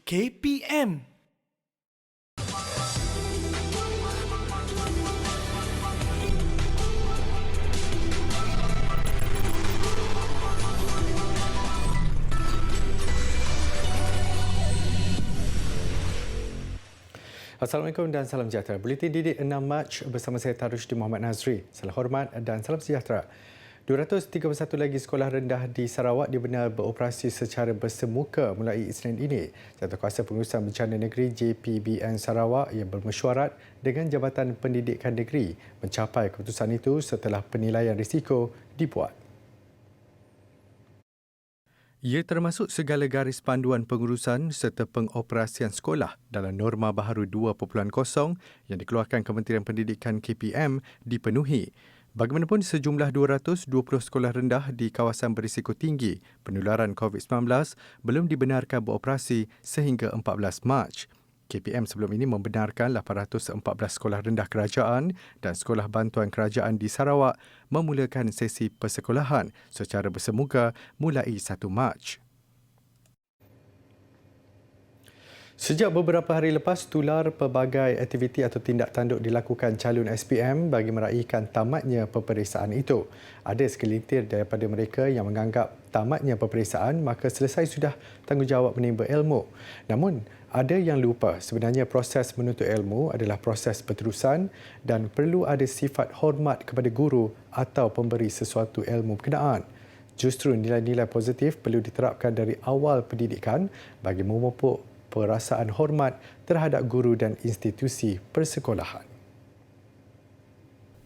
KPM. Assalamualaikum dan salam sejahtera. Buletin Didik 6 Mac bersama saya Tarusdi Muhammad Nazri. Salam hormat dan salam sejahtera. 231 lagi sekolah rendah di Sarawak dibenar beroperasi secara bersemuka mulai Isnin ini. Jawatankuasa Pengurusan Bencana Negeri JPBN Sarawak yang bermesyuarat dengan Jabatan Pendidikan Negeri mencapai keputusan itu setelah penilaian risiko dibuat. Ia termasuk segala garis panduan pengurusan serta pengoperasian sekolah dalam norma baharu 2.0 yang dikeluarkan Kementerian Pendidikan KPM dipenuhi. Bagaimanapun, sejumlah 220 sekolah rendah di kawasan berisiko tinggi penularan COVID-19 belum dibenarkan beroperasi sehingga 14 Mac. KPM sebelum ini membenarkan 814 sekolah rendah kerajaan dan sekolah bantuan kerajaan di Sarawak memulakan sesi persekolahan secara bersemuka mulai 1 Mac. Sejak beberapa hari lepas, tular pelbagai aktiviti atau tindak tanduk dilakukan calon SPM bagi meraihkan tamatnya peperiksaan itu. Ada segelintir daripada mereka yang menganggap tamatnya peperiksaan maka selesai sudah tanggungjawab menimba ilmu. Namun, ada yang lupa sebenarnya proses menuntut ilmu adalah proses berterusan dan perlu ada sifat hormat kepada guru atau pemberi sesuatu ilmu berkenaan. Justru nilai-nilai positif perlu diterapkan dari awal pendidikan bagi memupuk perasaan hormat terhadap guru dan institusi persekolahan.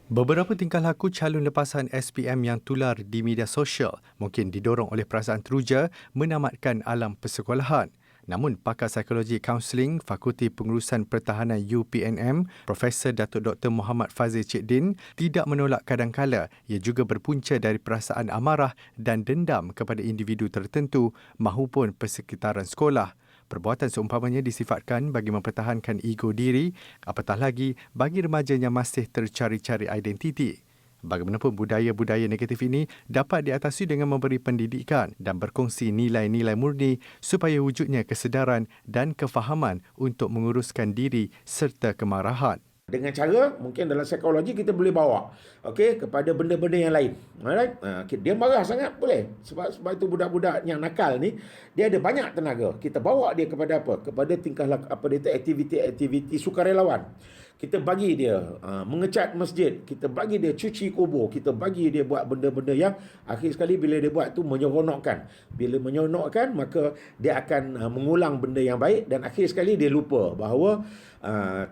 Beberapa tingkah laku calon lepasan SPM yang tular di media sosial mungkin didorong oleh perasaan teruja menamatkan alam persekolahan. Namun, pakar psikologi kaunseling Fakulti Pengurusan Pertahanan UPNM, Profesor Datuk Dr. Muhammad Fazil Cik Din, tidak menolak kadangkala ia juga berpunca dari perasaan amarah dan dendam kepada individu tertentu mahupun persekitaran sekolah. Perbuatan seumpamanya disifatkan bagi mempertahankan ego diri, apatah lagi bagi remaja yang masih tercari-cari identiti. Bagaimanapun, budaya-budaya negatif ini dapat diatasi dengan memberi pendidikan dan berkongsi nilai-nilai murni supaya wujudnya kesedaran dan kefahaman untuk menguruskan diri serta kemarahan. Dengan cara mungkin dalam psikologi kita boleh bawa kepada benda-benda yang lain. Alright? Dia marah sangat boleh. Sebab itu budak-budak yang nakal ni dia ada banyak tenaga. Kita bawa dia kepada apa? Kepada tingkah laku aktiviti-aktiviti sukarelawan. Kita bagi dia mengecat masjid, kita bagi dia cuci kubur, kita bagi dia buat benda-benda yang akhir sekali bila dia buat tu menyeronokkan. Bila menyeronokkan maka dia akan mengulang benda yang baik dan akhir sekali dia lupa bahawa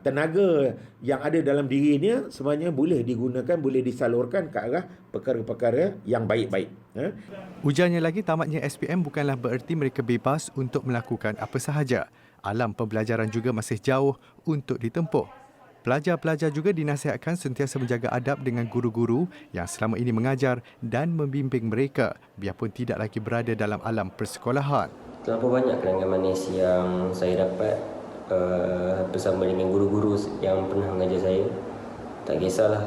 tenaga yang ada dalam dirinya sebenarnya boleh digunakan, boleh disalurkan ke arah perkara-perkara yang baik-baik. Ujarnya lagi, tamatnya SPM bukanlah bererti mereka bebas untuk melakukan apa sahaja. Alam pembelajaran juga masih jauh untuk ditempuh. Pelajar-pelajar juga dinasihatkan sentiasa menjaga adab dengan guru-guru yang selama ini mengajar dan membimbing mereka biarpun tidak lagi berada dalam alam persekolahan. Terlalu banyak kenangan manis yang saya dapat bersama dengan guru-guru yang pernah mengajar saya. Tak kisahlah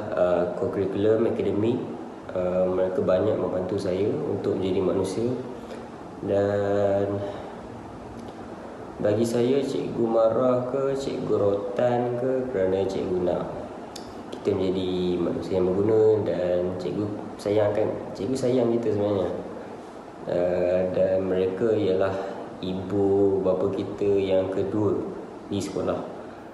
co-curriculum, akademik, mereka banyak membantu saya untuk menjadi manusia. Dan bagi saya, cikgu marah ke, cikgu rotan ke kerana cikgu nak kita menjadi manusia yang berguna dan cikgu sayang kita sebenarnya. Dan mereka ialah ibu bapa kita yang kedua di sekolah.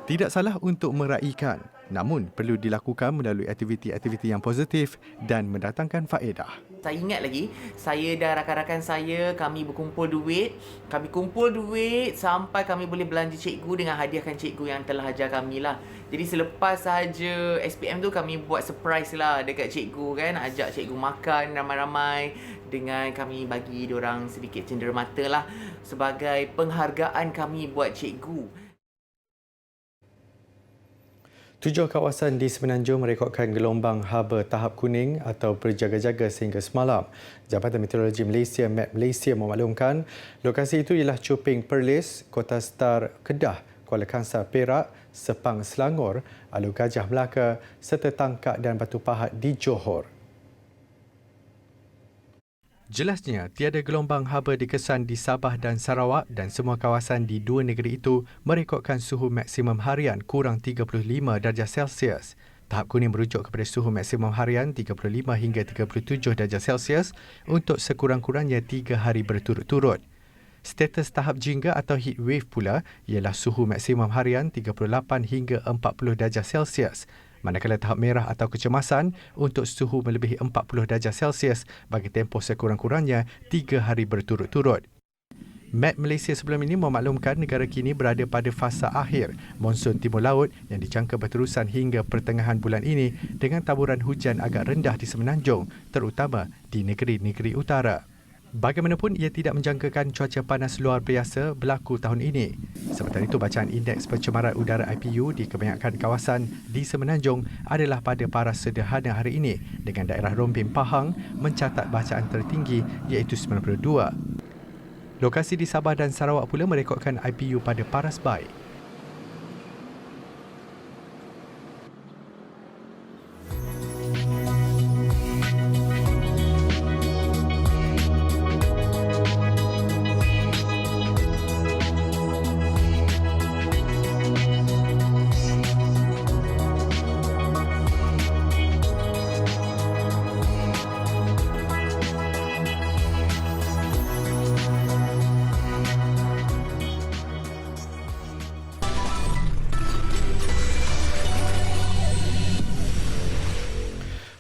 Tidak salah untuk meraihkan, namun perlu dilakukan melalui aktiviti-aktiviti yang positif dan mendatangkan faedah. Saya ingat lagi, saya dan rakan-rakan saya, kami berkumpul duit. Kami kumpul duit sampai kami boleh belanja cikgu dengan hadiahkan cikgu yang telah ajar kami lah. Jadi selepas saja SPM tu kami buat surprise lah dekat cikgu kan. Ajak cikgu makan ramai-ramai dengan kami bagi diorang sedikit cenderamata lah sebagai penghargaan kami buat cikgu. 7 kawasan di Semenanjung merekodkan gelombang haba tahap kuning atau berjaga-jaga sehingga semalam. Jabatan Meteorologi Malaysia, Met Malaysia memaklumkan lokasi itu ialah Choping Perlis, Kota Star Kedah, Kuala Kangsar Perak, Sepang Selangor, Alor Gajah Melaka serta Tangkak dan Batu Pahat di Johor. Jelasnya, tiada gelombang haba dikesan di Sabah dan Sarawak dan semua kawasan di dua negeri itu merekodkan suhu maksimum harian kurang 35 darjah Celsius. Tahap kuning merujuk kepada suhu maksimum harian 35 hingga 37 darjah Celsius untuk sekurang-kurangnya 3 hari berturut-turut. Status tahap jingga atau heat wave pula ialah suhu maksimum harian 38 hingga 40 darjah Celsius. Manakala tahap merah atau kecemasan untuk suhu melebihi 40 darjah Celsius bagi tempoh sekurang-kurangnya 3 hari berturut-turut. Met Malaysia sebelum ini memaklumkan negara kini berada pada fasa akhir monsun timur laut yang dijangka berterusan hingga pertengahan bulan ini dengan taburan hujan agak rendah di Semenanjung, terutama di negeri-negeri utara. Bagaimanapun, ia tidak menjangkakan cuaca panas luar biasa berlaku tahun ini. Sementara itu, bacaan Indeks Pencemaran Udara IPU di kebanyakan kawasan di Semenanjung adalah pada paras sederhana hari ini dengan daerah Rompin Pahang mencatat bacaan tertinggi iaitu 92. Lokasi di Sabah dan Sarawak pula merekodkan IPU pada paras baik.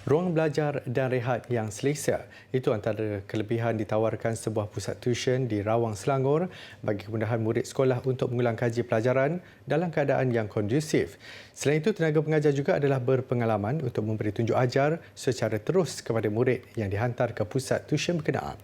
Ruang belajar dan rehat yang selesa itu antara kelebihan ditawarkan sebuah pusat tuition di Rawang Selangor bagi kemudahan murid sekolah untuk mengulang kaji pelajaran dalam keadaan yang kondusif. Selain itu, tenaga pengajar juga adalah berpengalaman untuk memberi tunjuk ajar secara terus kepada murid yang dihantar ke pusat tuition berkenaan.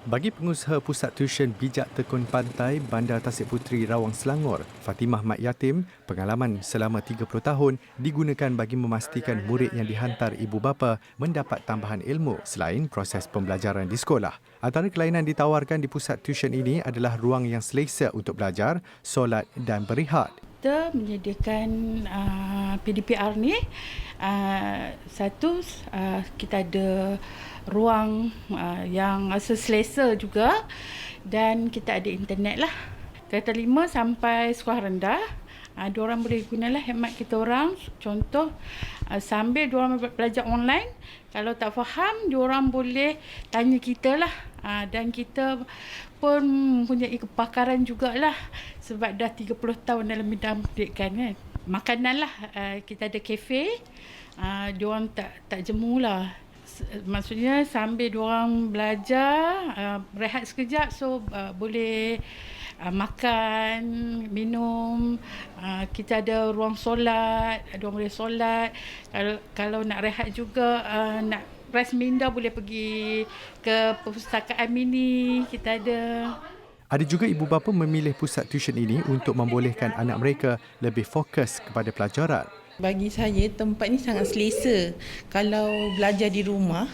Bagi pengusaha pusat tuition Bijak Tekun Pantai Bandar Tasik Puteri Rawang Selangor, Fatimah Mat Yatim, pengalaman selama 30 tahun digunakan bagi memastikan murid yang dihantar ibu bapa mendapat tambahan ilmu selain proses pembelajaran di sekolah. Antara kelainan ditawarkan di pusat tuition ini adalah ruang yang selesa untuk belajar, solat dan berehat. Kita menyediakan PDPR ni, satu kita ada ruang yang selesa juga dan kita ada internet lah. Tingkatan 5 sampai sekolah rendah, diorang boleh gunalah hemat kita orang. Contoh, sambil diorang belajar online, kalau tak faham, diorang boleh tanya kita lah. Dan kita pun mempunyai kepakaran jugalah sebab dah 30 tahun dalam bidang pendidikan kan. Makanan lah, kita ada kafe, diorang tak jemu lah. Maksudnya sambil diorang belajar, rehat sekejap, so boleh makan, minum, kita ada ruang solat, diorang boleh solat. Kalau nak rehat juga, nak rest minda boleh pergi ke perpustakaan mini, kita ada. Ada juga ibu bapa memilih pusat tuition ini untuk membolehkan anak mereka lebih fokus kepada pelajaran. Bagi saya, tempat ni sangat selesa. Kalau belajar di rumah,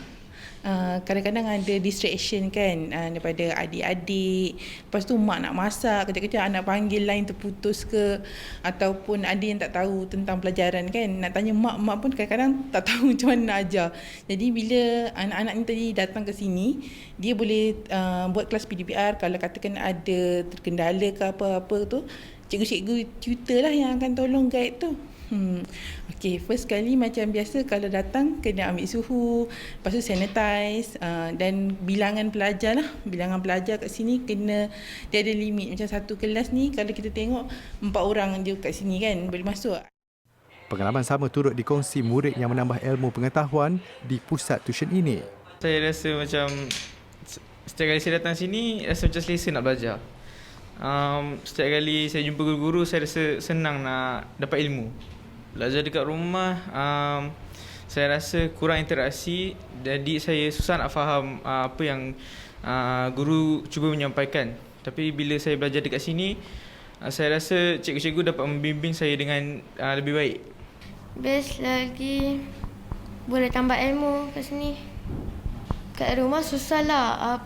kadang-kadang ada distraction kan, daripada adik-adik. Lepas tu mak nak masak, kejap-kejap anak panggil line terputus ke, ataupun ada yang tak tahu tentang pelajaran kan. Nak tanya mak pun kadang-kadang tak tahu macam mana nak ajar. Jadi bila anak-anak ni tadi datang ke sini, dia boleh buat kelas PDPR. Kalau katakan ada terkendala ke apa-apa tu, cikgu-cikgu tutor lah yang akan tolong guide tu. Okay, first kali macam biasa kalau datang kena ambil suhu, lepas tu sanitize, dan bilangan pelajar lah. Bilangan pelajar kat sini kena, dia ada limit. Macam satu kelas ni kalau kita tengok 4 orang je kat sini kan boleh masuk. Pengalaman sama turut dikongsi murid yang menambah ilmu pengetahuan di pusat tuition ini. Saya rasa macam setiap kali saya datang sini rasa macam selesa nak belajar. Setiap kali saya jumpa guru-guru, saya rasa senang nak dapat ilmu. Belajar dekat rumah, saya rasa kurang interaksi, jadi saya susah nak faham apa yang guru cuba menyampaikan. Tapi bila saya belajar dekat sini, saya rasa cikgu-cikgu dapat membimbing saya dengan lebih baik. Best lagi, boleh tambah ilmu kat sini. Kat rumah susah lah,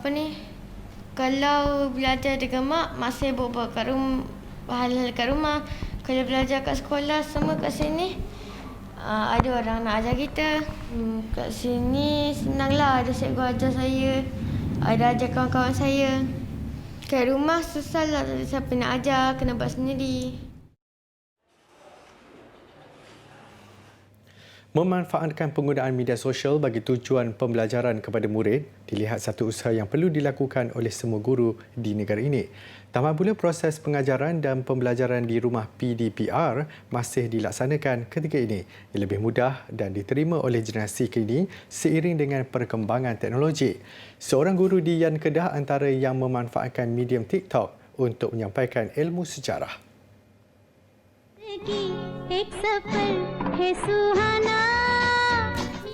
kalau belajar dengan mak saya buat kat rumah, hal-hal kat rumah. Kalau belajar kat sekolah semua kat sini, ada orang nak ajar kita. Kat sini senanglah, ada cikgu ajar saya, ada ajar kawan-kawan saya. Kat rumah susahlah, tak ada siapa nak ajar, kena buat sendiri. Memanfaatkan penggunaan media sosial bagi tujuan pembelajaran kepada murid dilihat satu usaha yang perlu dilakukan oleh semua guru di negara ini. Tamabula proses pengajaran dan pembelajaran di rumah PDPR masih dilaksanakan ketika ini. Ia lebih mudah dan diterima oleh generasi kini seiring dengan perkembangan teknologi. Seorang guru di Yan Kedah antara yang memanfaatkan medium TikTok untuk menyampaikan ilmu sejarah.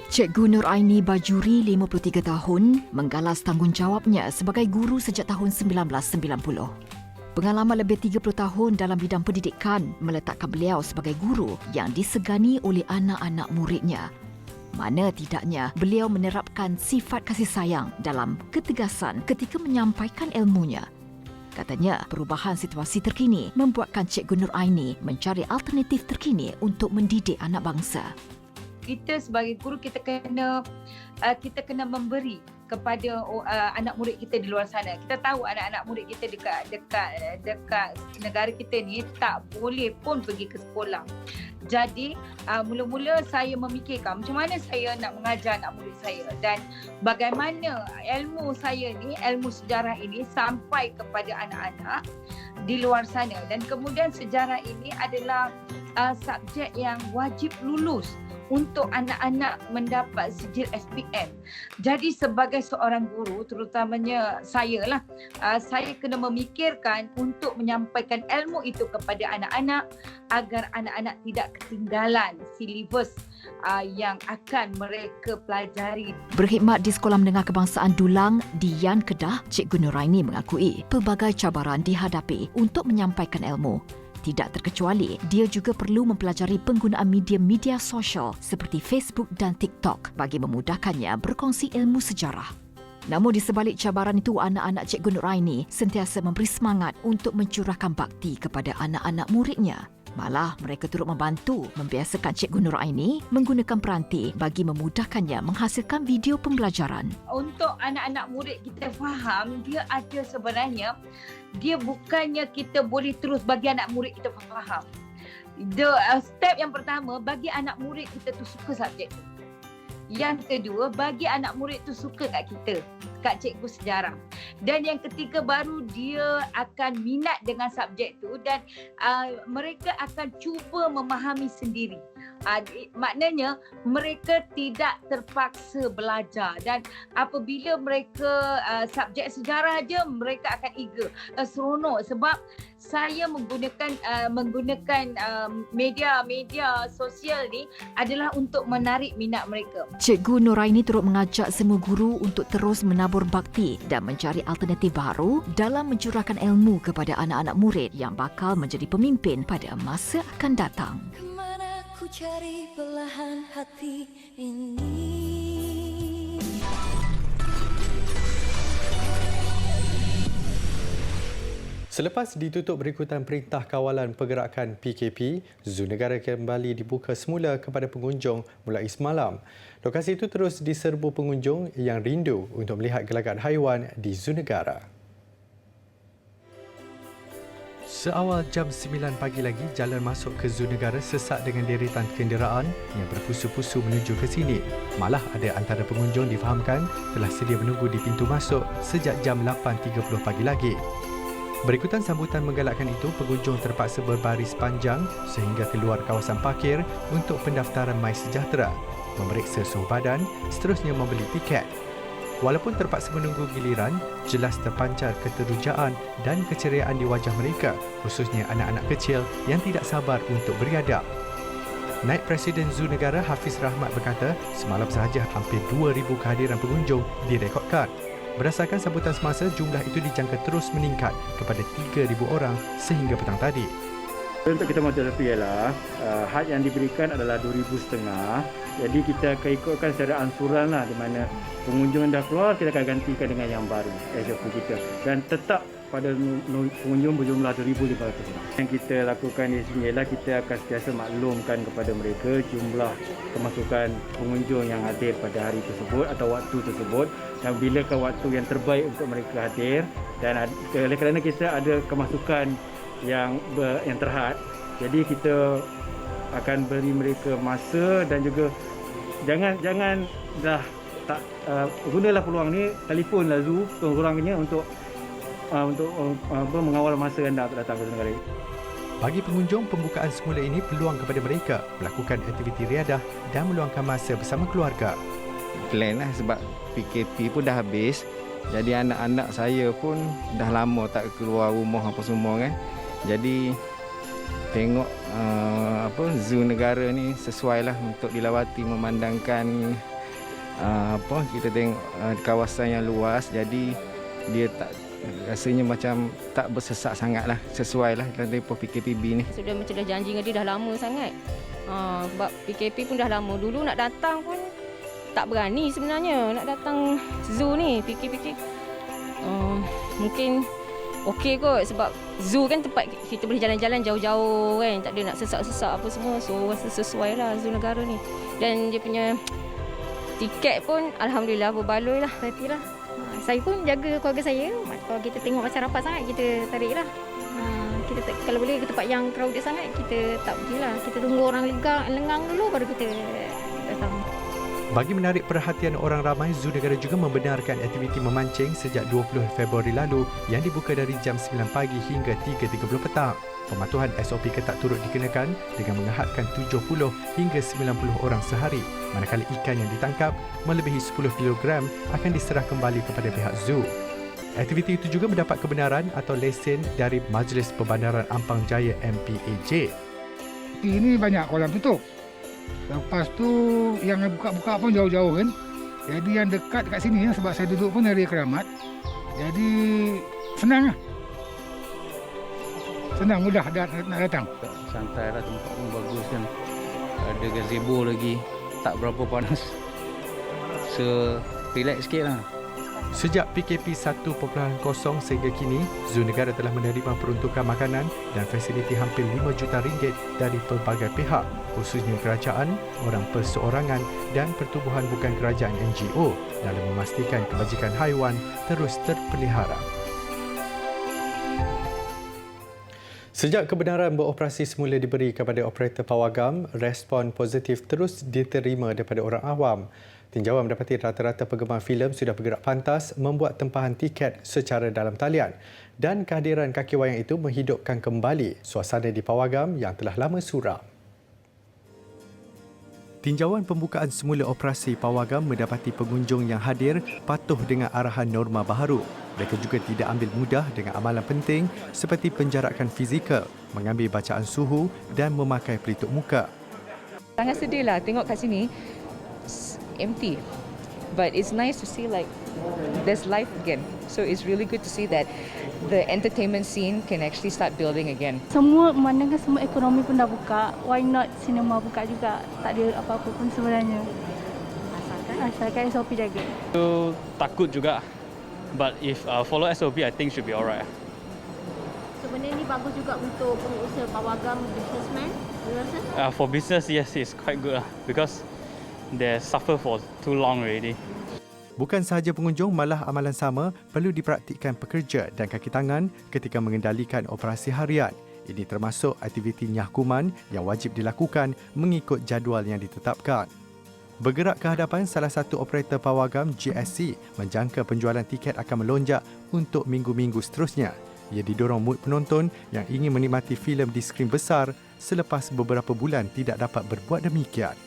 Cikgu Nur Aini Bajuri, 53 tahun, menggalas tanggungjawabnya sebagai guru sejak tahun 1990. Pengalaman lebih 30 tahun dalam bidang pendidikan meletakkan beliau sebagai guru yang disegani oleh anak-anak muridnya. Mana tidaknya beliau menerapkan sifat kasih sayang dalam ketegasan ketika menyampaikan ilmunya. Katanya, perubahan situasi terkini membuatkan Cikgu Nur Aini mencari alternatif terkini untuk mendidik anak bangsa. Kita sebagai guru kita kena memberi kepada anak murid kita di luar sana. Kita tahu anak-anak murid kita dekat negara kita ni tak boleh pun pergi ke sekolah. Jadi mula-mula saya memikirkan macam mana saya nak mengajar anak murid saya dan bagaimana ilmu saya ni, ilmu sejarah ini sampai kepada anak-anak di luar sana. Dan kemudian sejarah ini adalah subjek yang wajib lulus untuk anak-anak mendapat sijil SPM. Jadi sebagai seorang guru, terutamanya saya lah, saya kena memikirkan untuk menyampaikan ilmu itu kepada anak-anak agar anak-anak tidak ketinggalan silibus yang akan mereka pelajari. Berkhidmat di Sekolah Menengah Kebangsaan Dulang di Yan Kedah, Cikgu Nuraini mengakui pelbagai cabaran dihadapi untuk menyampaikan ilmu. Tidak terkecuali, dia juga perlu mempelajari penggunaan media sosial seperti Facebook dan TikTok bagi memudahkannya berkongsi ilmu sejarah. Namun di sebalik cabaran itu, anak-anak Cikgu Nuraini sentiasa memberi semangat untuk mencurahkan bakti kepada anak-anak muridnya. Malah mereka turut membantu membiasakan Cikgu Nuraini menggunakan peranti bagi memudahkannya menghasilkan video pembelajaran. Untuk anak-anak murid kita faham, dia ada sebenarnya, dia bukannya kita boleh terus bagi anak murid kita faham. Step yang pertama, bagi anak murid kita tu suka subjek tu. Yang kedua, bagi anak murid tu suka kat kita, kat cikgu sejarah. Dan yang ketiga, baru dia akan minat dengan subjek tu dan mereka akan cuba memahami sendiri. Maknanya mereka tidak terpaksa belajar dan apabila mereka subjek sejarah aja, mereka akan eager, seronok sebab saya menggunakan media sosial ni adalah untuk menarik minat mereka. Cikgu Nuraini turut mengajak semua guru untuk terus menabur bakti dan mencari alternatif baru dalam mencurahkan ilmu kepada anak-anak murid yang bakal menjadi pemimpin pada masa akan datang. Kemana ku cari belahan hati ini? Selepas ditutup berikutan Perintah Kawalan Pergerakan PKP, Zoo Negara kembali dibuka semula kepada pengunjung mulai semalam. Lokasi itu terus diserbu pengunjung yang rindu untuk melihat gelagat haiwan di Zoo Negara. Seawal jam 9 pagi lagi, jalan masuk ke Zoo Negara sesak dengan deretan kenderaan yang berpusu-pusu menuju ke sini. Malah ada antara pengunjung difahamkan telah sedia menunggu di pintu masuk sejak jam 8.30 pagi lagi. Berikutan sambutan menggalakkan itu, pengunjung terpaksa berbaris panjang sehingga keluar kawasan parkir untuk pendaftaran MySejahtera, memeriksa suhu badan, seterusnya membeli tiket. Walaupun terpaksa menunggu giliran, jelas terpancar keterujaan dan keceriaan di wajah mereka, khususnya anak-anak kecil yang tidak sabar untuk beriadab. Naib Presiden Zoo Negara Hafiz Rahmat berkata, semalam sahaja hampir 2,000 kehadiran pengunjung direkodkan. Berdasarkan sambutan semasa, jumlah itu dijangka terus meningkat kepada 3,000 orang sehingga petang tadi. Untuk kita masuk ialah had yang diberikan adalah 2,500 Jadi kita akan ikutkan secara ansuran lah, di mana pengunjung dah keluar kita akan gantikan dengan yang baru SOP kita, dan tetap pada pengunjung berjumlah 2,500 orang. Yang kita lakukan di sini ialah kita akan sentiasa maklumkan kepada mereka jumlah kemasukan pengunjung yang hadir pada hari tersebut atau waktu tersebut, dan bilakah waktu yang terbaik untuk mereka hadir. Dan oleh kerana kita ada kemasukan yang terhad, jadi kita akan beri mereka masa, dan juga jangan dah tak gunalah peluang ni, telefonlah zoo kurang-kurangnya untuk mengawal masa anda datang ke negara ini. Bagi pengunjung, pembukaan semula ini peluang kepada mereka melakukan aktiviti riadah dan meluangkan masa bersama keluarga. Plan lah sebab PKP pun dah habis. Jadi anak-anak saya pun dah lama tak keluar rumah apa semua kan. Jadi tengok zoo negara ni sesuai lah untuk dilawati, memandangkan kita tengok kawasan yang luas, jadi dia tak rasanya macam tak bersesak sangat lah, sesuai lah dalam tempoh PKPB ni. Sudah macam dah janji dengan dia dah lama sangat. Sebab PKP pun dah lama. Dulu nak datang pun tak berani sebenarnya nak datang zoo ni. fikir-fikir mungkin okey kot, sebab zoo kan tempat kita boleh jalan-jalan jauh-jauh kan, tak ada nak sesak-sesak apa semua. So rasa sesuai lah zoo negara ni. Dan dia punya tiket pun alhamdulillah berbaloi lah, happy lah. Saya pun jaga keluarga saya. Kalau kita tengok macam rapat sangat, kita tarik lah. Kita kalau boleh ke tempat yang crowded sangat, kita tak pergilah. Kita tunggu orang lengang dulu baru kita datang. Bagi menarik perhatian orang ramai, Zoo Negara juga membenarkan aktiviti memancing sejak 20 Februari lalu yang dibuka dari jam 9 pagi hingga 3.30 petang. Pematuhan SOP ketat turut dikenakan dengan mengehadkan 70 hingga 90 orang sehari, manakala ikan yang ditangkap melebihi 10 kg akan diserah kembali kepada pihak zoo. Aktiviti itu juga mendapat kebenaran atau lesen dari Majlis Perbandaran Ampang Jaya MPAJ. Ini banyak kolam tutup. Lepas tu yang buka-buka pun jauh-jauh kan. Jadi yang dekat sini sebab saya duduk pun dari Keramat. Jadi senang lah. Senang, mudah nak datang. Santai lah, tempat pun bagus kan. Ada gazebo lagi, tak berapa panas. So, relax sikit lah. Sejak PKP 1.0 sehingga kini, Zoo Negara telah menerima peruntukan makanan dan fasiliti hampir RM5 juta dari pelbagai pihak, khususnya kerajaan, orang perseorangan dan pertubuhan bukan kerajaan NGO dalam memastikan kebajikan haiwan terus terpelihara. Sejak kebenaran beroperasi semula diberi kepada operator pawagam, respon positif terus diterima daripada orang awam. Tinjauan mendapati rata-rata penggemar filem sudah bergerak pantas membuat tempahan tiket secara dalam talian, dan kehadiran kaki wayang itu menghidupkan kembali suasana di pawagam yang telah lama suram. Tinjauan pembukaan semula operasi pawagam mendapati pengunjung yang hadir patuh dengan arahan norma baharu. Mereka juga tidak ambil mudah dengan amalan penting seperti penjarakan fizikal, mengambil bacaan suhu dan memakai pelitup muka. Sangat sedih lah tengok kat sini empty, but it's nice to see like there's life again. So it's really good to see that the entertainment scene can actually start building again. Semua memandangkan semua ekonomi pun dah buka, why not sinema buka juga? Tak ada apa-apa pun sebenarnya. Asalkan SOP jaga. So takut juga, but if follow SOP, I think should be alright. Sebenarnya ni bagus juga untuk pengusaha pawagam, businessman. For business, yes, it's quite good because they suffer for too long already. Bukan sahaja pengunjung, malah amalan sama perlu dipraktikkan pekerja dan kaki tangan ketika mengendalikan operasi harian. Ini termasuk aktiviti nyah kuman yang wajib dilakukan mengikut jadual yang ditetapkan. Bergerak ke hadapan, salah satu operator pawagam GSC menjangka penjualan tiket akan melonjak untuk minggu-minggu seterusnya. Ia didorong mood penonton yang ingin menikmati filem di skrin besar selepas beberapa bulan tidak dapat berbuat demikian.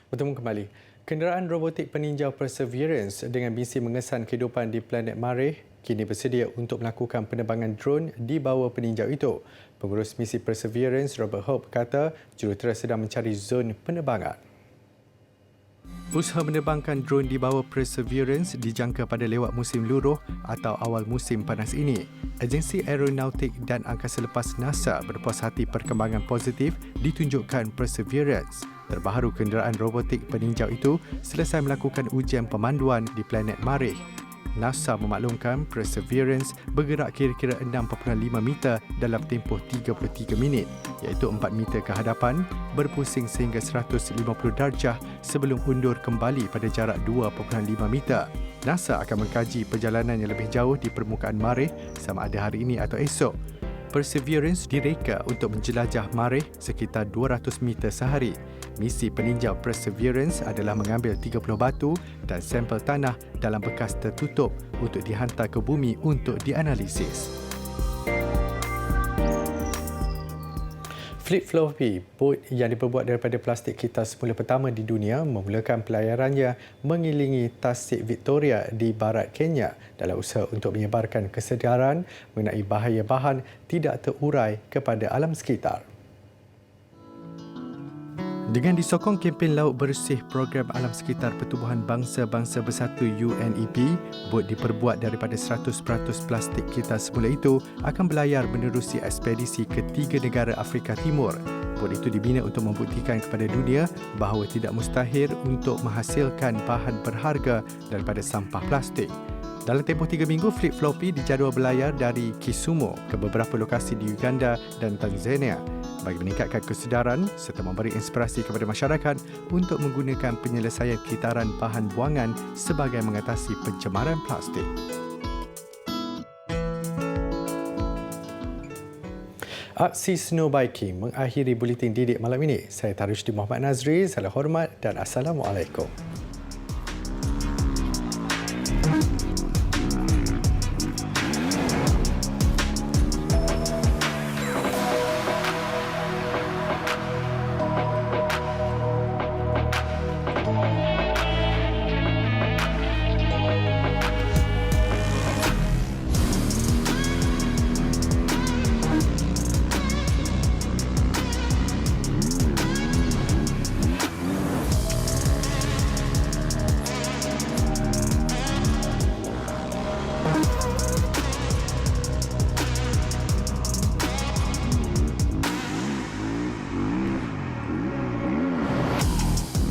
Bertemu kembali. Kenderaan robotik peninjau Perseverance dengan misi mengesan kehidupan di planet Marikh kini bersedia untuk melakukan penerbangan drone di bawah peninjau itu. Pengurus misi Perseverance, Robert Hope, kata jurutera sedang mencari zon penerbangan. Usaha menerbangkan drone di bawah Perseverance dijangka pada lewat musim luruh atau awal musim panas ini. Agensi Aeronautik dan Angkasa Lepas NASA berpuas hati perkembangan positif ditunjukkan Perseverance. Terbaharu kenderaan robotik peninjau itu selesai melakukan ujian pemanduan di planet Marikh. NASA memaklumkan Perseverance bergerak kira-kira 6.5 meter dalam tempoh 33 minit, iaitu 4 meter ke hadapan, berpusing sehingga 150 darjah sebelum undur kembali pada jarak 2.5 meter. NASA akan mengkaji perjalanan yang lebih jauh di permukaan Marikh sama ada hari ini atau esok. Perseverance direka untuk menjelajah Marikh sekitar 200 meter sehari. Misi peninjau Perseverance adalah mengambil 30 batu dan sampel tanah dalam bekas tertutup untuk dihantar ke bumi untuk dianalisis. Flip Floppy, bot yang diperbuat daripada plastik kitas semula pertama di dunia, memulakan pelayarannya mengilingi Tasik Victoria di barat Kenya dalam usaha untuk menyebarkan kesedaran mengenai bahaya bahan tidak terurai kepada alam sekitar. Dengan disokong kempen Laut Bersih Program Alam Sekitar Pertubuhan Bangsa-Bangsa Bersatu UNEP, bot diperbuat daripada 100% plastik kitas semula itu akan berlayar menerusi ekspedisi ke 3 negara Afrika Timur. Bot itu dibina untuk membuktikan kepada dunia bahawa tidak mustahil untuk menghasilkan bahan berharga daripada sampah plastik. Dalam tempoh 3 minggu, Flip Floppy dijadual berlayar dari Kisumu ke beberapa lokasi di Uganda dan Tanzania bagi meningkatkan kesedaran serta memberi inspirasi kepada masyarakat untuk menggunakan penyelesaian kitaran bahan buangan sebagai mengatasi pencemaran plastik. Aksi snow biking mengakhiri buletin Didik malam ini. Saya Tarushdin Muhammad Nazri. Salam hormat dan Assalamualaikum.